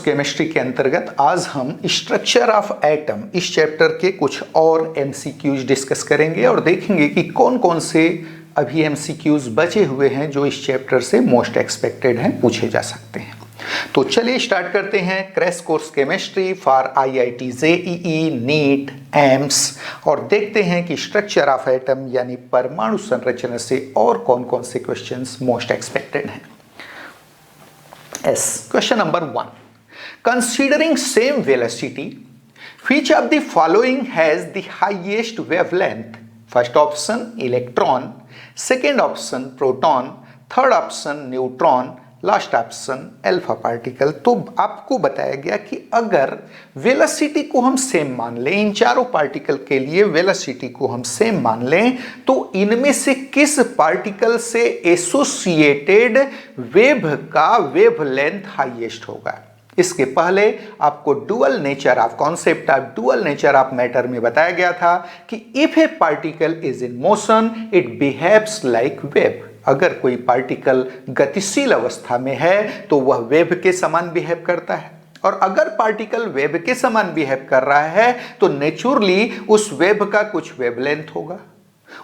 Chemistry के अंतर्गत आज हम स्ट्रक्चर ऑफ एटम इस चैप्टर के कुछ और एमसीक्यूज डिस्कस करेंगे और देखेंगे कि कौन कौन से अभी एमसीक्यूज बचे हुए हैं जो इस चैप्टर से मोस्ट एक्सपेक्टेड हैं, पूछे जा सकते हैं। तो चलिए स्टार्ट करते हैं crash course chemistry for IIT JEE NEET AIIMS और देखते हैं कि स्ट्रक्चर ऑफ एटम यानी परमाणु संरचना से और कौन कौन से क्वेश्चंस मोस्ट एक्सपेक्टेड हैं। Yes. Question number 1. Considering same velocity, which of the following has the highest wavelength? First option electron, second option proton, third option neutron, last option alpha particle. तो आपको बताया गया कि अगर वेलोसिटी को हम same मान लें, इन चारों पार्टिकल के लिए वेलोसिटी को हम सेम मान लें, तो इनमें से किस पार्टिकल से एसोसिएटेड वेव का वेवलेंथ हाईएस्ट होगा। इसके पहले आपको dual nature of concept of dual nature of matter में बताया गया था कि if a particle is in motion it behaves like wave. अगर कोई पार्टिकल गतिशील अवस्था में है तो वह वेव के समान बिहेव करता है, और अगर पार्टिकल वेव के समान बिहेव कर रहा है तो नेचुरली उस वेव का कुछ वेवलेंथ होगा।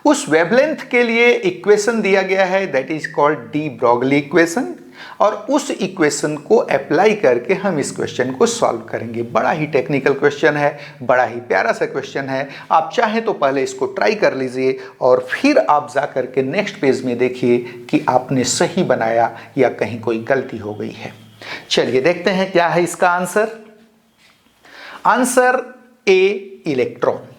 उस वेवलेंथ के लिए इक्वेशन दिया गया है, that is called D Broglie equation, और उस इक्वेशन को अप्लाई करके हम इस क्वेश्चन को सॉल्व करेंगे। बड़ा ही टेक्निकल क्वेश्चन है, बड़ा ही प्यारा सा क्वेश्चन है। आप चाहें तो पहले इसको ट्राई कर लीजिए और फिर आप जा करके नेक्स्ट पेज में देखिए कि आपने सही बनाया या कहीं कोई गलती हो गई है। चलिए देखते हैं क्या है इसका आंसर। Answer A electron.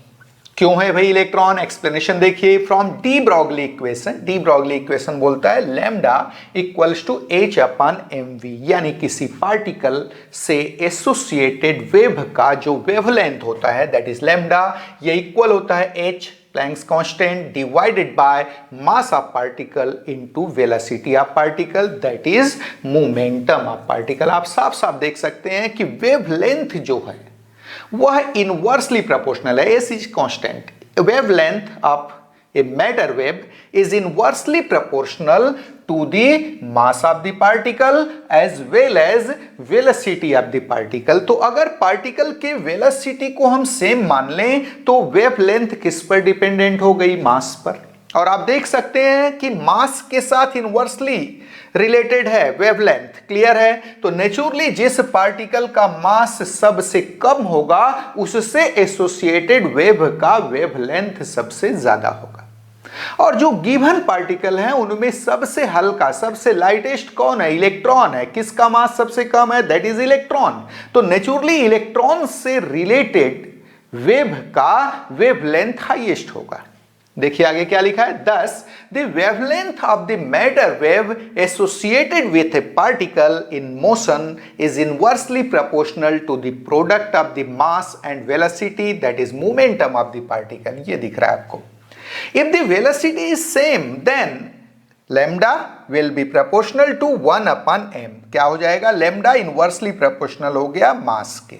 क्यों है भाई इलेक्ट्रॉन? एक्सप्लेनेशन देखिए from de Broglie equation. De Broglie equation बोलता है lambda equals to h upon m v, यानी किसी पार्टिकल से एसोसिएटेड वेव का जो वेवलेंथ होता है दैट इज लैम्डा, ये इक्वल होता है H Planck's constant divided by mass of particle into velocity of particle that is momentum of particle. आप साफ साफ देख सकते हैं कि वेवलेंथ जो है वह इनवर्सली प्रोपोर्शनल है। As is constant, wavelength of a matter wave is inversely proportional to the mass of the particle as well as velocity of the particle. तो अगर पार्टिकल के वेलोसिटी को हम सेम मान लें तो वेवलेंथ किस पर डिपेंडेंट हो गई? मास पर। और आप देख सकते हैं कि मास के साथ इनवर्सली रिलेटेड है वेवलेंथ। क्लियर है? तो नेचुरली जिस पार्टिकल का मास सबसे कम होगा उससे एसोसिएटेड वेव का वेवलेंथ सबसे ज्यादा होगा। और जो गिवन पार्टिकल है उनमें सबसे हल्का सबसे लाइटेस्ट कौन है? इलेक्ट्रॉन है। किसका मास सबसे कम है? That is electron. तो नेचुरली इलेक्ट्रॉन से रिलेटेड वेव का वेवलेंथ हाईएस्ट होगा। देखिए आगे क्या लिखा है। Thus the wavelength of the matter wave associated with a particle in motion is inversely proportional to the product of the mass and velocity that is momentum of the particle. ये दिख रहा है आपको। If the velocity is same then lambda will be proportional to 1 upon m। क्या हो जाएगा? Lambda inversely proportional हो गया मास के।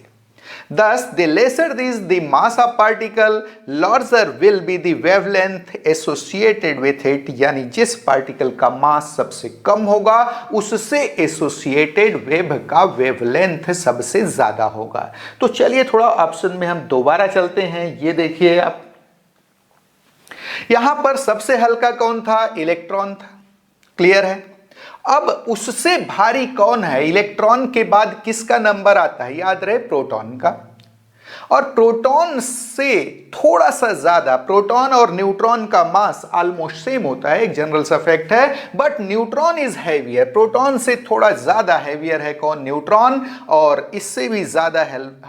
Thus, the lesser is the mass of particle, larger will be the wavelength associated with it। यानी जिस particle का मास सबसे कम होगा उससे एसोसिएटेड वेव का वेवलेंथ सबसे ज्यादा होगा। तो चलिए थोड़ा ऑप्शन में हम दोबारा चलते हैं। ये देखिए आप, यहां पर सबसे हल्का कौन था? इलेक्ट्रॉन था। क्लियर है? अब उससे भारी कौन है? इलेक्ट्रॉन के बाद किसका नंबर आता है? याद रहे, प्रोटॉन का। और प्रोटॉन से थोड़ा सा ज्यादा, प्रोटॉन और न्यूट्रॉन का मास ऑलमोस्ट सेम होता है, एक जनरल सा फैक्ट है, but neutron is heavier. Proton से थोड़ा ज्यादा हैवियर है कौन? न्यूट्रॉन। और इससे भी ज्यादा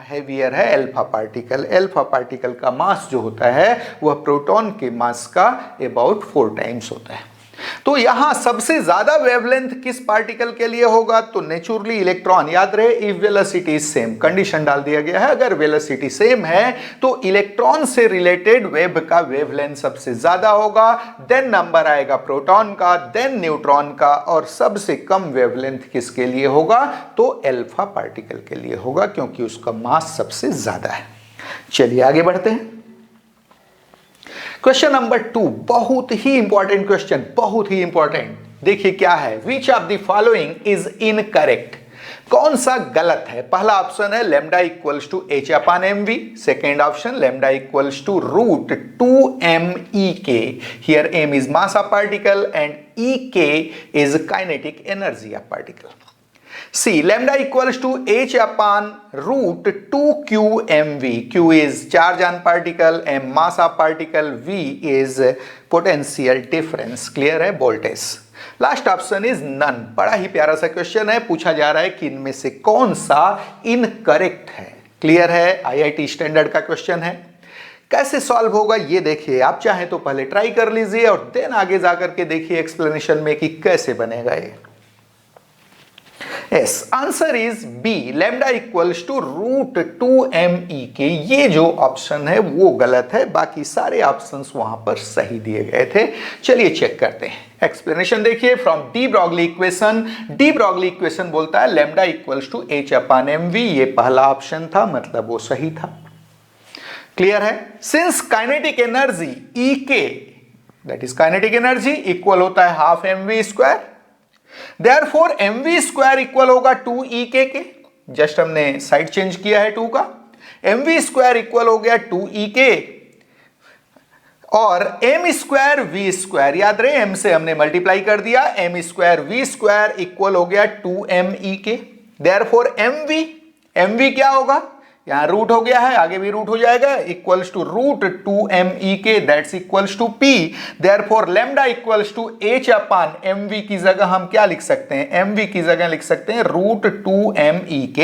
हैवियर है अल्फा पार्टिकल। अल्फा पार्टिकल का मास जो होता है वह प्रोटॉन के मास का अबाउट 4 टाइम्स होता है। तो यहां सबसे ज्यादा वेवलेंथ किस पार्टिकल के लिए होगा? तो नेचुरली इलेक्ट्रॉन। याद रहे, इफ वेलोसिटी सेम, कंडीशन डाल दिया गया है, अगर वेलोसिटी सेम है तो इलेक्ट्रॉन से रिलेटेड वेव का वेवलेंथ सबसे ज्यादा होगा, देन नंबर आएगा प्रोटॉन का, देन न्यूट्रॉन का, और सबसे कम वेवलेंथ किसके लिए होगा? तो अल्फा पार्टिकल के लिए होगा, क्योंकि उसका मास सबसे ज्यादा है। चलिए आगे बढ़ते हैं। क्वेश्चन नंबर 2, बहुत ही इंपॉर्टेंट क्वेश्चन, बहुत ही इंपॉर्टेंट। देखिए क्या है। Which of the following is incorrect? कौन सा गलत है? पहला ऑप्शन है lambda equals to h upon m v, second option lambda equals to root 2m/e_k, here m is mass of particle and e_k is kinetic energy of particle. C, lambda equals to h upon root 2qmv. Q is charge on particle, m mass of particle, v is potential difference. Clear है? Voltage. Last option is none. बड़ा ही प्यारा सा question है, पूछा जा रहा है कि इनमें से कौन सा इनकरेक्ट है. क्लियर है? आईआईटी स्टैंडर्ड का क्वेश्चन है. कैसे सॉल्व होगा ये देखिए. आप चाहें तो पहले ट्राई कर लीजिए और देन आगे जाकर के देखिए एक्सप्लेनेशन में कि कैसे बनेगा ये. Yes, answer is B, lambda equals to root 2m/e_k. ये जो ऑप्शन है वो गलत है, बाकी सारे ऑप्शंस वहां पर सही दिए गए थे. चलिए चेक करते हैं. एक्सप्लेनेशन देखिए from de Broglie equation. De Broglie equation बोलता है lambda equals to h upon mv. ये पहला ऑप्शन था, मतलब वो सही था. क्लियर है? Since kinetic energy E_k, that is kinetic energy, equal होता है half mv². Therefore mv² equal होगा 2e_k के. जस्ट हमने साइड चेंज किया है 2 का. mv² इक्वल हो गया 2e_k और m² v², याद रहे m से हमने मल्टीप्लाई कर दिया. m² v² इक्वल हो गया 2m/e_k. Therefore mv क्या होगा? यहां रूट हो गया है, आगे भी रूट हो जाएगा, equals to root 2m/e_k, that's equals to p. Therefore lambda equals to h upon mv की जगह हम क्या लिख सकते हैं? mv की जगह लिख सकते हैं रूट 2m/e_k.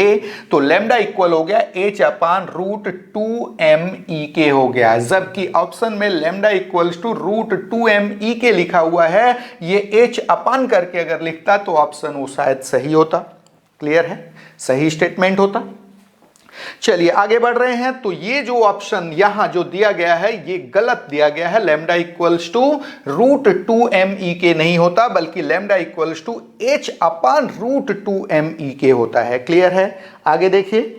तो लैम्डा इक्वल हो गया h अपान रूट 2m/e_k हो गया. जबकि ऑप्शन में lambda equals to root 2m/e_k लिखा हुआ है. ये h अपान करके अगर लिखता तो ऑप्शन वो शायद सही होता. क्लियर है? सही स्टेटमेंट होता. चलिए आगे बढ़ रहे हैं. तो ये जो ऑप्शन यहां जो दिया गया है ये गलत दिया गया है. Lambda equals to root 2m/e_k नहीं होता, बल्कि lambda equals to h upon root 2m/e_k होता है. क्लियर है? आगे देखिए.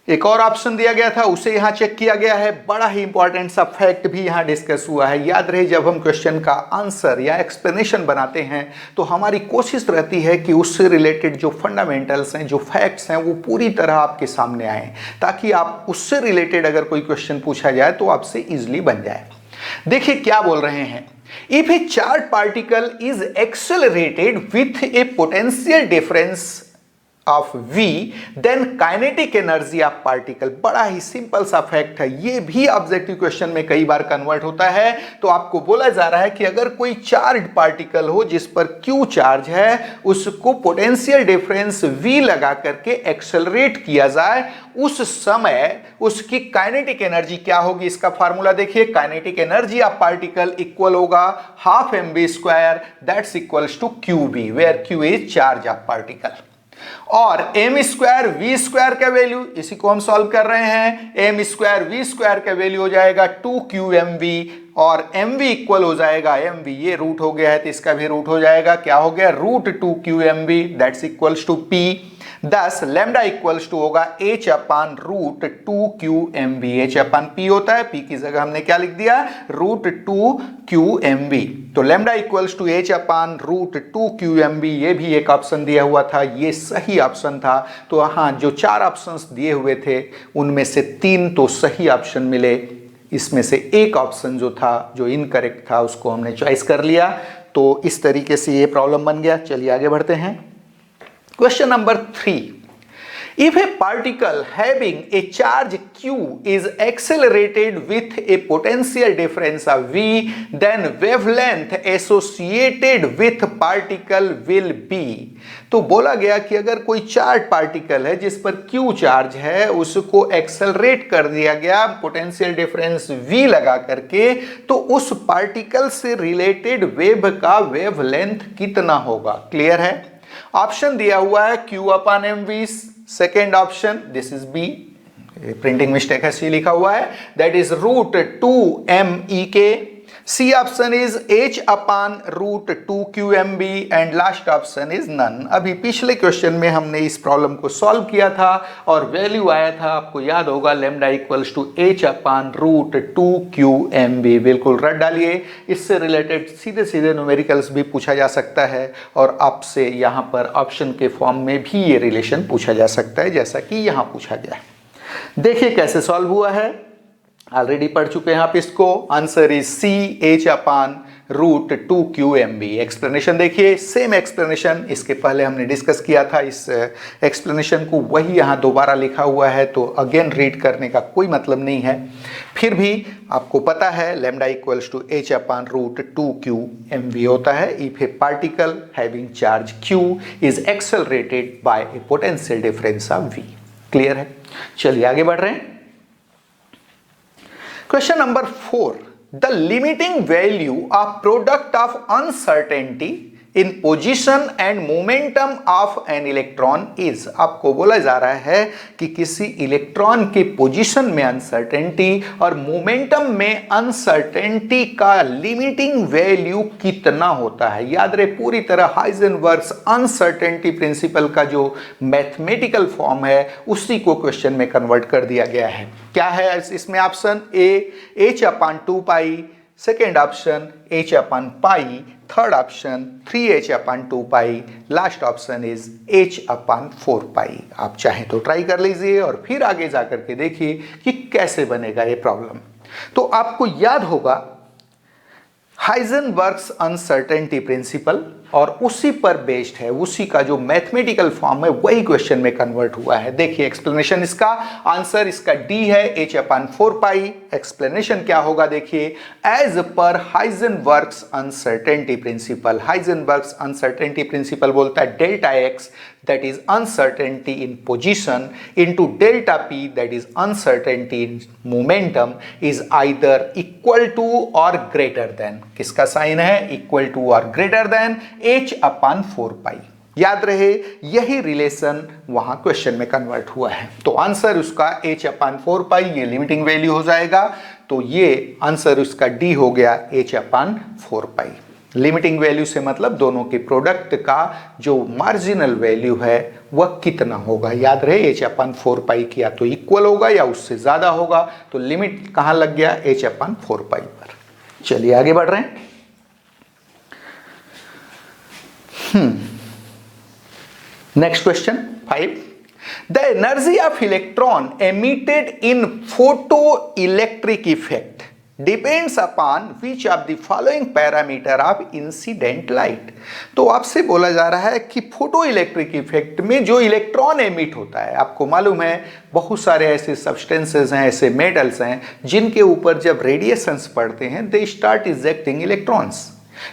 एक और ऑप्शन दिया गया था, उसे यहां चेक किया गया है. बड़ा ही इंपॉर्टेंट सा फैक्ट भी यहां डिस्कस हुआ है. याद रहे, जब हम क्वेश्चन का आंसर या एक्सप्लेनेशन बनाते हैं तो हमारी कोशिश रहती है कि उससे रिलेटेड जो फंडामेंटल्स हैं, जो फैक्ट्स हैं, वो पूरी तरह आपके सामने आए, ताकि आप उससे रिलेटेड अगर कोई क्वेश्चन पूछा जाए तो आपसे इजिली बन जाए. देखिए क्या बोल रहे हैं. If a charge particle is accelerated with a potential difference of v, then kinetic energy of particle. बड़ा ही सिंपल सा फैक्ट है. ये भी ऑब्जेक्टिव क्वेश्चन में कई बार कन्वर्ट होता है. तो आपको बोला जा रहा है कि अगर कोई चार्ज पार्टिकल हो जिस पर q चार्ज है, उसको पोटेंशियल डिफरेंस v लगा करके एक्सेलरेट किया जाए, उस समय उसकी काइनेटिक एनर्जी क्या होगी? इसका फार्मूला देखिए. Kinetic energy of particle equal होगा half mv², that's equals to qv, where q is charge of particle. और m² v² का वैल्यू, इसी को हम सॉल्व कर रहे हैं. m² v² का वैल्यू हो जाएगा 2qmv और mv इक्वल हो जाएगा mv. ये रूट हो गया है तो इसका भी रूट हो जाएगा. क्या हो गया? Root 2qmv, that's equals to p. Thus lambda equals to होगा h upon root 2qmv. h upon p होता है, p की जगह हमने क्या लिख दिया? Root 2qmv. तो lambda equals to h upon root 2qmv. ये भी एक ऑप्शन दिया हुआ था, ये सही ऑप्शन था. तो हाँ, जो 4 ऑप्शंस दिए हुए थे उनमें से 3 तो सही ऑप्शन मिले. इसमें से एक ऑप्शन जो था, जो इनकरेक्ट था, उसको हमने चॉइस कर लिया. तो इस तरीके से ये प्रॉब्लम बन गया. चलिए आगे बढ़ते हैं. Question number 3. If a particle having a charge q is accelerated with a potential difference of v, then wavelength associated with particle will be. तो बोला गया कि अगर कोई चार्ज पार्टिकल है जिस पर q चार्ज है, उसको एक्सेलरेट कर दिया गया पोटेंशियल डिफरेंस v लगा करके, तो उस पार्टिकल से रिलेटेड वेव का वेवलेंथ कितना होगा? क्लियर है? ऑप्शन दिया हुआ है q upon mv. Second option, this is B, printing mistake है, सी लिखा हुआ है, that is root 2m/e_k. C option is h/√2qmb and last option is none. अभी पिछले क्वेश्चन में हमने इस प्रॉब्लम को सॉल्व किया था और वैल्यू आया था, आपको याद होगा, लैम्डा इक्वल्स टू h/√2qmb। बिल्कुल रट डालिए, इससे रिलेटेड सीधे सीधे न्यूमेरिकल्स भी पूछा जा सकता है और आपसे यहाँ पर ऑप्शन के फॉर्म में भी ये रिलेशन पूछा जा सकता है, जैसा कि यहाँ पूछा गया है। देखिए कैसे सॉल्व हुआ है, ऑलरेडी पढ़ चुके हैं आप इसको। Answer is C h/√2qmb। Explanation देखिए, सेम एक्सप्लेनेशन इसके पहले हमने डिस्कस किया था। इस एक्सप्लेनेशन को वही यहाँ दोबारा लिखा हुआ है, तो अगेन रीड करने का कोई मतलब नहीं है। फिर भी आपको पता है लैम्डा इक्वल्स टू h/√2qmv होता है if a particle having charge q is accelerated by a potential difference of v। Clear है? चलिए आगे बढ़ रहे हैं। Question number 4. The limiting value of product of uncertainty in position and momentum of an electron is। आपको बोला जा रहा है कि किसी इलेक्ट्रॉन के पोजीशन में अनसर्टेनिटी और मोमेंटम में अनसर्टेनिटी का लिमिटिंग वैल्यू कितना होता है। याद रहे, पूरी तरह हाइजेनबर्ग्स अनसर्टेनिटी प्रिंसिपल का जो मैथमेटिकल फॉर्म है उसी को क्वेश्चन में कन्वर्ट कर दिया गया है। क्या है इसमें? Option A h/2π, second option h/π, third option 3h/2π, last option is h/4π। आप चाहें तो ट्राई कर लीजिए और फिर आगे जाकर के देखिए कि कैसे बनेगा ये प्रॉब्लम। तो आपको याद होगा हाइजेनबर्ग्स अनसर्टेनिटी प्रिंसिपल और उसी पर बेस्ड है, उसी का जो मैथमेटिकल फॉर्म है वही क्वेश्चन में कन्वर्ट हुआ है। देखिए एक्सप्लेनेशन, इसका आंसर इसका डी है h/4π। एक्सप्लेनेशन क्या होगा देखिए, as per Heisenberg's uncertainty principle. Heisenberg's uncertainty principle बोलता है delta X that is uncertainty in position into delta p that is uncertainty in momentum is either equal to or greater than, किसका sign है? Equal to और greater than h/4π। याद रहे यही relation वहां question में कन्वर्ट हुआ है, तो आंसर उसका h/4π, ये लिमिटिंग वैल्यू हो जाएगा। तो ये आंसर उसका डी हो गया h/4π। लिमिटिंग वैल्यू से मतलब दोनों के प्रोडक्ट का जो मार्जिनल वैल्यू है वह कितना होगा। याद रहे h/4π की या तो इक्वल होगा या उससे ज्यादा होगा, तो लिमिट कहां लग गया? h/4π पर। चलिए आगे बढ़ रहे हैं। Next question 5. The energy of electron emitted in photoelectric effect depends upon which of the following parameter of incident light। तो आपसे बोला जा रहा है कि फोटो इलेक्ट्रिक इफेक्ट में जो इलेक्ट्रॉन एमिट होता है, आपको मालूम है बहुत सारे ऐसे सब्सटेंसेस हैं, ऐसे मेटल्स हैं जिनके ऊपर जब रेडिएशंस पड़ते हैं दे स्टार्ट इजेक्टिंग इलेक्ट्रॉन्स।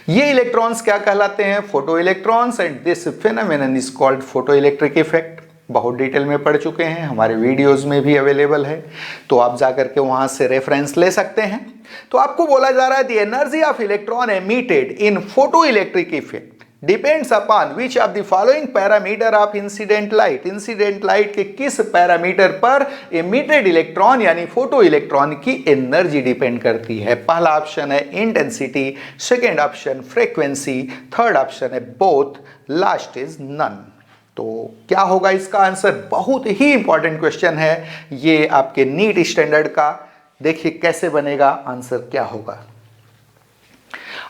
ये इलेक्ट्रॉन्स क्या कहलाते हैं? Photo electrons. And this phenomenon is called photo electric effect. बहुत डिटेल में पढ़ चुके हैं, हमारे वीडियोस में भी अवेलेबल है, तो आप जाकर के वहां से रेफरेंस ले सकते हैं। तो आपको बोला जा रहा है the energy of electron emitted in photo electric effect depends upon which of the following parameter of incident light. Incident light के किस पैरामीटर पर एमिटेड इलेक्ट्रॉन यानी फोटो इलेक्ट्रॉन की एनर्जी डिपेंड करती है? पहला ऑप्शन है intensity, second option frequency, third option है बोथ, लास्ट इज नन। तो क्या होगा इसका आंसर? बहुत ही इंपॉर्टेंट क्वेश्चन है ये आपके नीट स्टैंडर्ड का। देखिए कैसे बनेगा, आंसर क्या होगा?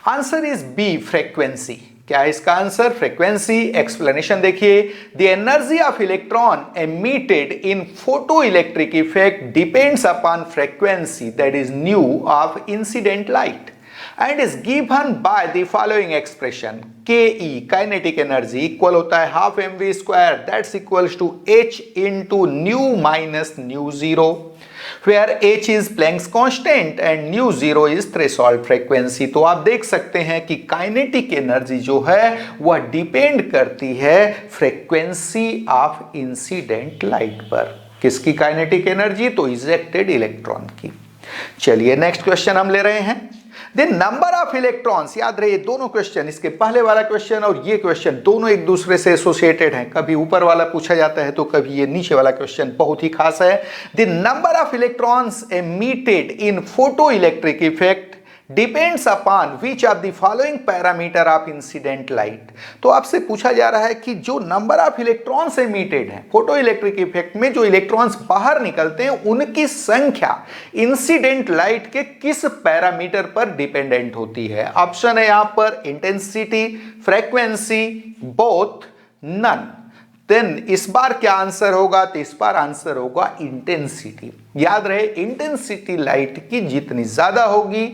Answer is B, frequency. क्या है इसका आंसर? फ्रीक्वेंसी। एक्सप्लेनेशन देखिए, the energy of electron emitted in photo electric effect depends upon frequency that is nu of incident light and is given by the following expression. Ke, kinetic energy, equal होता है half mv square, that's equals to h into nu minus nu zero, where h is Planck's constant and nu zero is threshold frequency। तो आप देख सकते हैं कि kinetic energy जो है वह डिपेंड करती है फ्रीक्वेंसी ऑफ इंसिडेंट लाइट पर। किसकी काइनेटिक एनर्जी? तो इजेक्टेड इलेक्ट्रॉन की। चलिए नेक्स्ट क्वेश्चन हम ले रहे हैं। The number of electrons. याद रहे दोनों क्वेश्चन, इसके पहले वाला क्वेश्चन और ये क्वेश्चन दोनों एक दूसरे से एसोसिएटेड हैं। कभी ऊपर वाला पूछा जाता है तो कभी ये नीचे वाला क्वेश्चन बहुत ही खास है। The number of electrons emitted in photo electric effect depends upon which of the following parameter of incident light. तो आपसे पूछा जा रहा है कि जो नंबर ऑफ इलेक्ट्रॉन्स एमिटेड हैं फोटो इलेक्ट्रिक इफेक्ट में, जो इलेक्ट्रॉन्स बाहर निकलते हैं उनकी संख्या इंसिडेंट लाइट के किस पैरामीटर पर डिपेंडेंट होती है। ऑप्शन है यहां पर intensity, frequency, both, none. Then इस बार क्या आंसर होगा, तो इस बार आंसर होगा इंटेंसिटी। याद रहे इंटेंसिटी लाइट की जितनी ज्यादा होगी,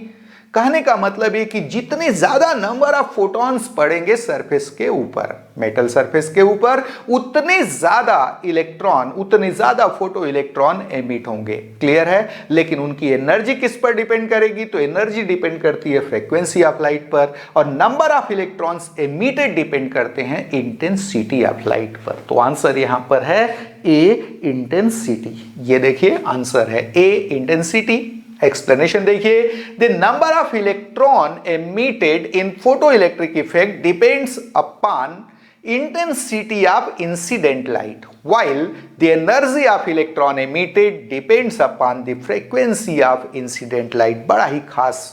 कहने का मतलब ये कि जितने ज्यादा नंबर ऑफ फोटॉन्स पड़ेंगे सरफेस के ऊपर, मेटल सरफेस के ऊपर, उतने ज्यादा इलेक्ट्रॉन, उतने ज्यादा फोटो इलेक्ट्रॉन एमिट होंगे। क्लियर है। लेकिन उनकी एनर्जी किस पर डिपेंड करेगी, तो एनर्जी डिपेंड करती है फ्रीक्वेंसी ऑफ लाइट पर, और number of electrons emitted depend करते हैं इंटेंसिटी ऑफ लाइट पर। तो आंसर यहां पर है ए इंटेंसिटी। ये देखिए आंसर है ए इंटेंसिटी। एक्सप्लेनेशन देखिए, the number of electron emitted in photoelectric effect depends upon intensity of incident light, while the energy of electron emitted depends upon the frequency of incident light। बड़ा ही खास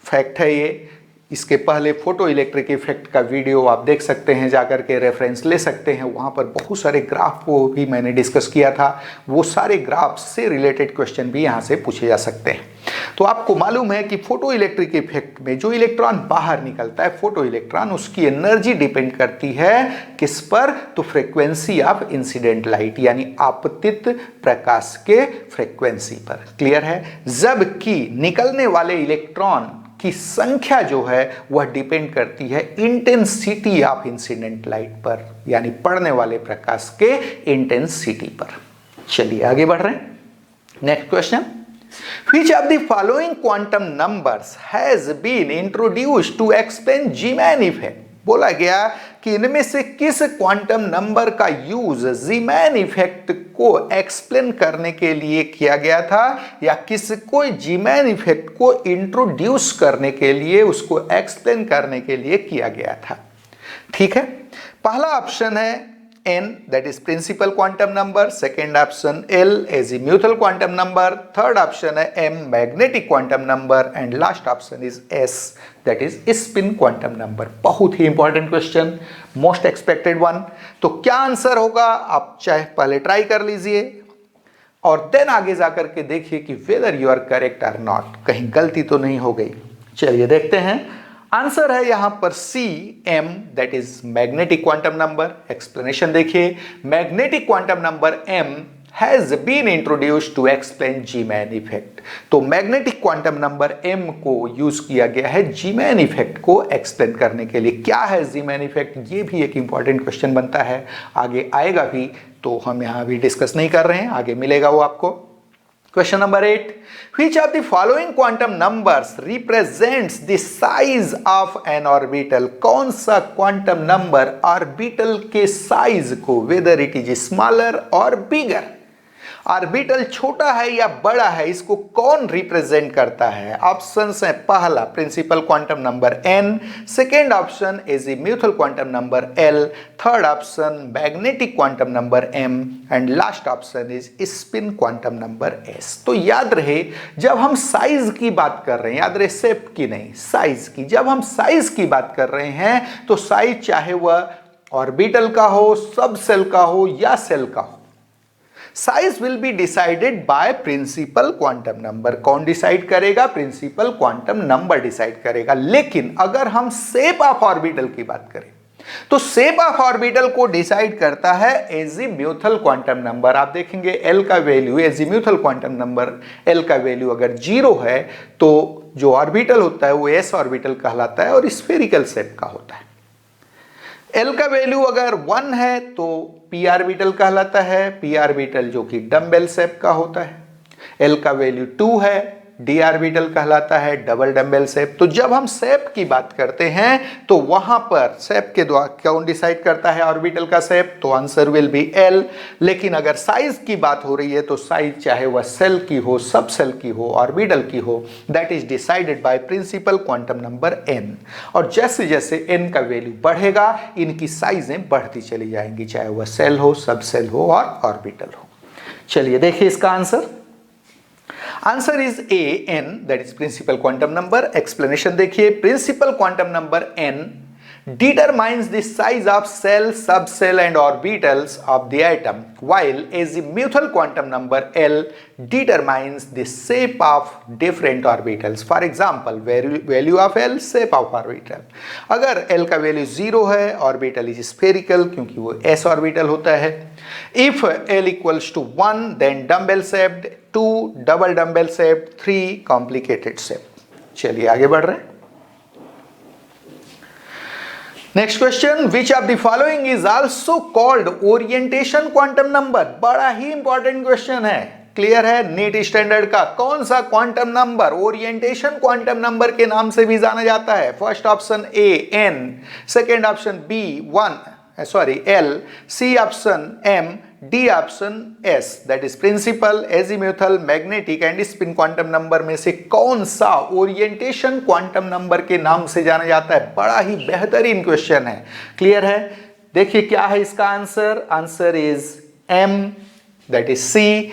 fact है ये। इसके पहले photo electric effect का video आप देख सकते हैं, जाकर के रेफरेंस ले सकते हैं, वहाँ पर बहुत सारे ग्राफ को भी मैंने डिस्कस किया था। वो सारे ग्राफ से रिलेटेड क्वेश्चन भी यहाँ से पूछे जा सकते हैं। तो आपको मालूम है कि फोटो इलेक्ट्रिक इफेक्ट में जो इलेक्ट्रॉन बाहर निकलता है, फोटो इलेक्ट्रॉन, उसकी एनर्जी डिपेंड करती है किस पर, तो फ्रीक्वेंसी ऑफ इंसिडेंट लाइट, यानी आपतित प्रकाश के फ्रीक्वेंसी पर। क्लियर है। जबकि निकलने वाले इलेक्ट्रॉन की संख्या जो है वह डिपेंड करती है इंटेंसिटी ऑफ इंसिडेंट लाइट पर, यानी पड़ने वाले प्रकाश के इंटेंसिटी पर। चलिए आगे बढ़ रहे हैं। Next question, which of the following quantum numbers has been introduced to explain Zeeman effect। बोला गया कि इनमें से किस क्वांटम नंबर का यूज जीमैन इफेक्ट को एक्सप्लेन करने के लिए किया गया था, या किसको जीमैन इफेक्ट को इंट्रोड्यूस करने के लिए, उसको एक्सप्लेन करने के लिए किया गया था। ठीक है। पहला ऑप्शन है n, that is principal quantum number, second option L azimuthal quantum number, third option है m magnetic quantum number, and last option is S, that is spin quantum number। बहुत ही important question, most expected one. तो क्या answer होगा, आप चाहे पहले try कर लीजिए और देन आगे जाकर के देखिए कि वेदर यू आर करेक्ट और नॉट, कहीं गलती तो नहीं हो गई। चलिए देखते हैं। आंसर है यहां पर C M, that is magnetic quantum number. Explanation देखिए, magnetic quantum number M has been introduced to explain Zeeman effect. तो मैग्नेटिक क्वांटम नंबर एम को यूज किया गया है जीमैन इफेक्ट को एक्सप्लेन करने के लिए। क्या है जीमैन इफेक्ट, ये भी एक इंपॉर्टेंट क्वेश्चन बनता है, आगे आएगा भी, तो हम यहां भी डिस्कस नहीं कर रहे हैं, आगे मिलेगा वो आपको। Question number 8, which of the following quantum numbers represents the size of an orbital। कौन सा क्वांटम नंबर ऑर्बिटल के साइज को, whether it is smaller or bigger, orbital छोटा है या बड़ा है, इसको कौन रिप्रेजेंट करता है। ऑप्शन है, पहला principal quantum number n, second option azimuthal quantum number l, third option magnetic quantum number m, and last option is spin quantum number s। तो याद रहे जब हम साइज की बात कर रहे हैं, याद रहे शेप की नहीं, साइज की, जब हम साइज की बात कर रहे हैं तो साइज चाहे वह ऑर्बिटल का हो, सब सेल का हो या सेल का हो, size will be decided by principal quantum number. कौन डिसाइड करेगा, प्रिंसिपल क्वांटम नंबर डिसाइड करेगा। लेकिन अगर हम शेप ऑफ ऑर्बिटल की बात करें तो शेप ऑफ ऑर्बिटल को डिसाइड करता है एजीम्यूथल क्वांटम नंबर। आप देखेंगे एल का value, azimuthal quantum number L का वैल्यू अगर 0 है तो जो ऑर्बिटल होता है वो एस ऑर्बिटल कहलाता है और स्फेरिकल शेप का होता है। एल का वैल्यू अगर 1 है तो पी ऑर्बिटल कहलाता है, पी ऑर्बिटल जो कि डम्बेल शेप का होता है। एल का वैल्यू 2 है, डी ऑर्बिटल कहलाता है डबल डम्बेल शेप। तो जब हम शेप की बात करते हैं तो वहां पर शेप के द्वारा कौन डिसाइड करता है ऑर्बिटल का शेप, तो आंसर विल बी एल। लेकिन अगर साइज की बात हो रही है तो साइज चाहे वह सेल की हो, सब सेल की हो, ऑर्बिटल की हो, that is decided by principal quantum number N. और जैसे जैसे एन का वैल्यू बढ़ेगा इनकी साइजें बढ़ती चली जाएंगी, चाहे वह सेल हो, सब सेल हो और ऑर्बिटल हो। चलिए देखिए इसका answer. Answer is A N, that is principal quantum number. Explanation देखिए, principal quantum number N determines the size of cell, subcell and orbitals of the atom, while azimuthal quantum number L determines the shape of different orbitals. For example, value of L, shape of orbital. अगर L का value 0 है, orbital is spherical क्योंकि वो s orbital होता है. If L equals to 1, then dumbbell shaped, 2 double dumbbell shaped, 3 complicated shape. चलिए आगे बढ़ रहे हैं. Next question, which of the following is also called orientation quantum number? बड़ा ही इंपॉर्टेंट क्वेश्चन है, क्लियर है, नीट स्टैंडर्ड का. कौन सा quantum number orientation quantum number के नाम से भी जाना जाता है? First option A N, second option B L, C option M, D option S. That is principal, azimuthal, magnetic and spin quantum number में से कौन सा ओरिएंटेशन क्वांटम नंबर के नाम से जाना जाता है? बड़ा ही बेहतरीन क्वेश्चन है, क्लियर है. देखिए क्या है इसका answer. Answer is M, that is C,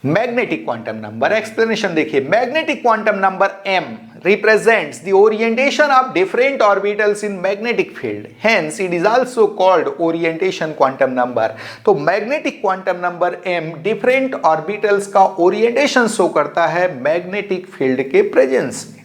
magnetic quantum number. Explanation देखिए, magnetic quantum number m represents the orientation of different orbitals in magnetic field, hence it is also called orientation quantum number. तो magnetic quantum number m different orbitals का orientation show करता है magnetic field के presence में,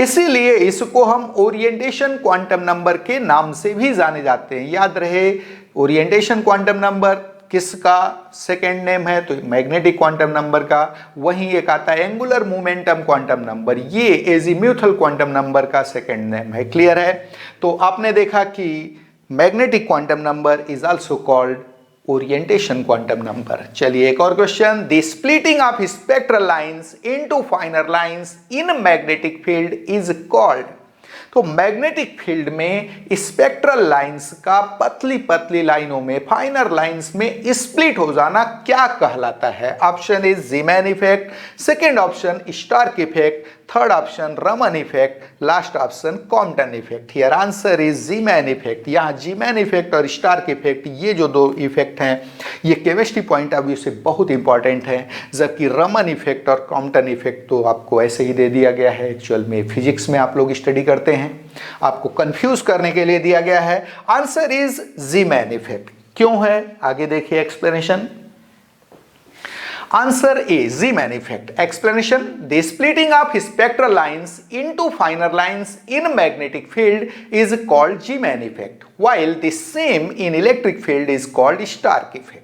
इसीलिए इसको हम orientation quantum number के नाम से भी जाने जाते हैं. याद रहे, ओरिएंटेशन क्वांटम नंबर किसका सेकेंड नेम है? तो मैग्नेटिक क्वांटम नंबर का. वहीं एक आता है एंगुलर मोमेंटम क्वांटम नंबर, ये एजीम्यूथल क्वांटम नंबर का सेकेंड नेम है, क्लियर है. तो आपने देखा कि magnetic quantum number is also called orientation quantum number. चलिए एक और question, the splitting of spectral lines into फाइनर lines in magnetic field is called. तो मैग्नेटिक फील्ड में स्पेक्ट्रल लाइंस का पतली पतली लाइनों में, फाइनर लाइंस में स्प्लिट हो जाना क्या कहलाता है? Option is Zeeman effect, second option Stark effect, third option Raman effect, last option Compton effect. Here answer is Zeeman effect. यहाँ ज़ीमैन इफेक्ट और स्टार्क इफेक्ट, ये जो दो इफेक्ट हैं, ये केमिस्ट्री पॉइंट ऑफ व्यू से बहुत इंपॉर्टेंट है, जबकि रमन इफेक्ट और कॉम्पटन इफेक्ट तो आपको ऐसे ही दे दिया गया है. एक्चुअल में फिजिक्स में आप लोग स्टडी करते हैं, आपको कंफ्यूज करने के लिए दिया गया है. Answer is Zeeman effect. क्यों है? आगे देखिए explanation. Answer A, Zeeman effect. Explanation: the splitting of spectral lines into finer lines in magnetic field is called Zeeman effect, while the same in electric field is called Stark effect.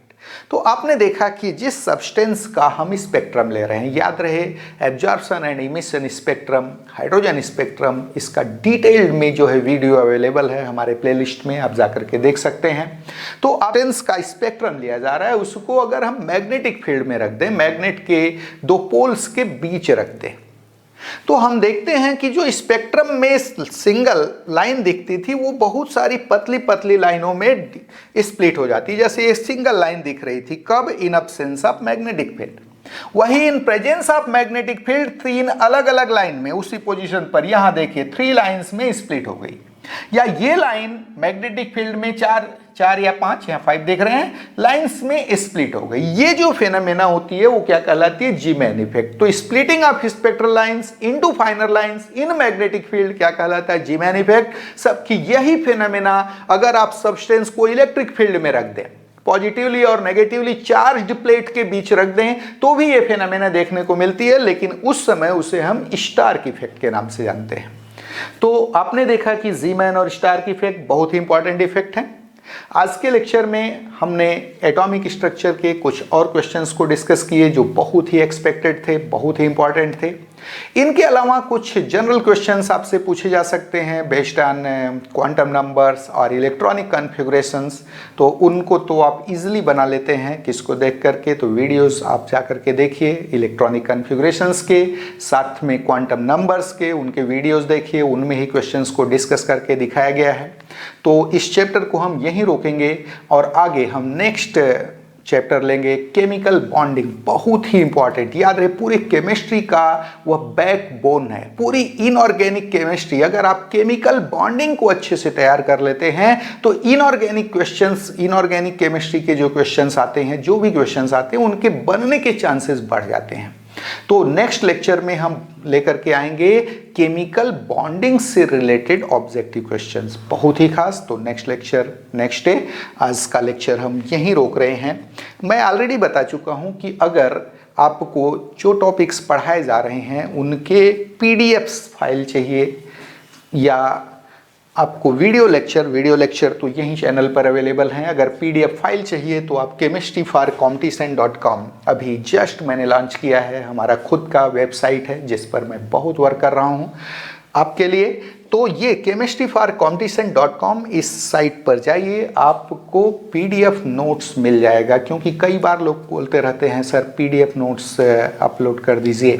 तो आपने देखा कि जिस substance का हम spectrum ले रहे हैं, याद रहे absorption and emission spectrum, hydrogen spectrum, इसका डिटेल्ड में जो है वीडियो अवेलेबल है हमारे प्लेलिस्ट में, आप जाकर के देख सकते हैं. तो सब्सटेंस का स्पेक्ट्रम लिया जा रहा है, उसको अगर हम मैग्नेटिक फील्ड में रख दें, मैग्नेट के दो पोल्स के बीच रख दें, तो हम देखते हैं कि जो स्पेक्ट्रम में सिंगल लाइन दिखती थी वो बहुत सारी पतली पतली लाइनों में स्प्लिट हो जाती है. जैसे ये सिंगल लाइन दिख रही थी, कब? In absence of magnetic field. वही in presence of magnetic field 3 अलग अलग लाइन में उसी पोजीशन पर, यहां देखिए 3 लाइंस में स्प्लिट हो गई. या ये लाइन मैग्नेटिक फील्ड में 4 या 5, यहाँ 5 देख रहे हैं, लाइंस में स्प्लिट हो गई. ये जो फेनोमेना होती है वो क्या कहलाती है? ज़ीमैन इफेक्ट. तो splitting of spectral lines into फाइनर lines in magnetic field क्या कहलाता है? ज़ीमैन इफेक्ट. सबकी यही फेनोमेना अगर आप सब्सटेंस को इलेक्ट्रिक फील्ड में रख दें, पॉजिटिवली और नेगेटिवली चार्ज्ड प्लेट के बीच रख दें, तो भी ये फेनोमेना देखने को मिलती है, लेकिन उस समय उसे हम स्टार्क इफेक्ट के नाम से जानते हैं. तो आपने देखा कि ज़ीमैन और स्टार्क इफेक्ट बहुत ही इंपॉर्टेंट इफेक्ट हैं. आज के लेक्चर में हमने एटॉमिक स्ट्रक्चर के कुछ और क्वेश्चंस को डिस्कस किए जो बहुत ही एक्सपेक्टेड थे, बहुत ही इंपॉर्टेंट थे. इनके अलावा कुछ जनरल क्वेश्चंस आपसे पूछे जा सकते हैं बेस्ड ऑन क्वांटम नंबर्स और इलेक्ट्रॉनिक कॉन्फ़िगरेशंस. तो उनको तो आप इजीली बना लेते हैं किसको देख करके. तो वीडियोस आप जा करके देखिए, इलेक्ट्रॉनिक कॉन्फ़िगरेशंस के साथ में क्वांटम नंबर्स के उनके वीडियोस देखिए, उनमें ही क्वेश्चंस को डिस्कस करके दिखाया गया है. तो इस चैप्टर को हम यहीं रोकेंगे और आगे हम नेक्स्ट चैप्टर लेंगे केमिकल बॉन्डिंग. बहुत ही इंपॉर्टेंट, याद रहे पूरी केमिस्ट्री का वह बैकबोन है, पूरी इनऑर्गेनिक केमिस्ट्री. अगर आप केमिकल बॉन्डिंग को अच्छे से तैयार कर लेते हैं तो इनऑर्गेनिक क्वेश्चंस, इनऑर्गेनिक केमिस्ट्री के जो क्वेश्चंस आते हैं, जो भी क्वेश्चंस आते हैं, उनके बनने के चांसेस बढ़ जाते हैं. तो नेक्स्ट लेक्चर में हम लेकर के आएंगे केमिकल बॉन्डिंग से रिलेटेड ऑब्जेक्टिव क्वेश्चंस, बहुत ही खास। तो नेक्स्ट लेक्चर नेक्स्ट डे, आज का लेक्चर हम यहीं रोक रहे हैं। मैं ऑलरेडी बता चुका हूं कि अगर आपको जो टॉपिक्स पढ़ाए जा रहे हैं उनके पीडीएफ फाइल चाहिए या आपको वीडियो लेक्चर तो यही चैनल पर अवेलेबल हैं। अगर पीडीएफ फाइल चाहिए तो आप chemistryforcompetition.com, अभी जस्ट मैंने लॉन्च किया है, हमारा खुद का वेबसाइट है जिस पर मैं बहुत वर्क कर रहा हूं आपके लिए। तो ये chemistryforcompetition.com, इस साइट पर जाइए, आपको पीडीएफ नोट्स मिल जाएगा। क्योंकि कई बार लोग बोलते रहते हैं सर पीडीएफ नोट्स अपलोड कर दीजिए,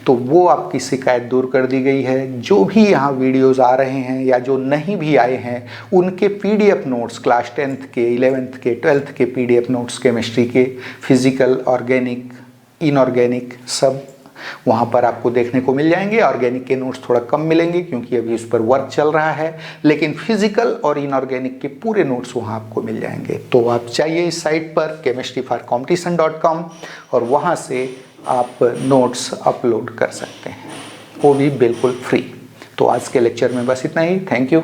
तो वो आपकी शिकायत दूर कर दी गई है। जो भी यहाँ वीडियोस आ रहे हैं या जो नहीं भी आए हैं उनके पीडीएफ नोट्स, क्लास 10th के, 11th के, 12th के पीडीएफ नोट्स केमिस्ट्री के, फिजिकल, ऑर्गेनिक, इनऑर्गेनिक, सब वहाँ पर आपको देखने को मिल जाएंगे। ऑर्गेनिक के नोट्स थोड़ा कम मिलेंगे क्योंकि अभी उस पर वर्क चल रहा है, लेकिन फिजिकल और इनऑर्गेनिक के पूरे नोट्स वहाँ आपको मिल जाएंगे। तो आप चाहिए इस साइट पर chemistryforcompetition.com और वहाँ से आप नोट्स अपलोड कर सकते हैं, वो भी बिल्कुल फ्री। तो आज के लेक्चर में बस इतना ही। Thank you.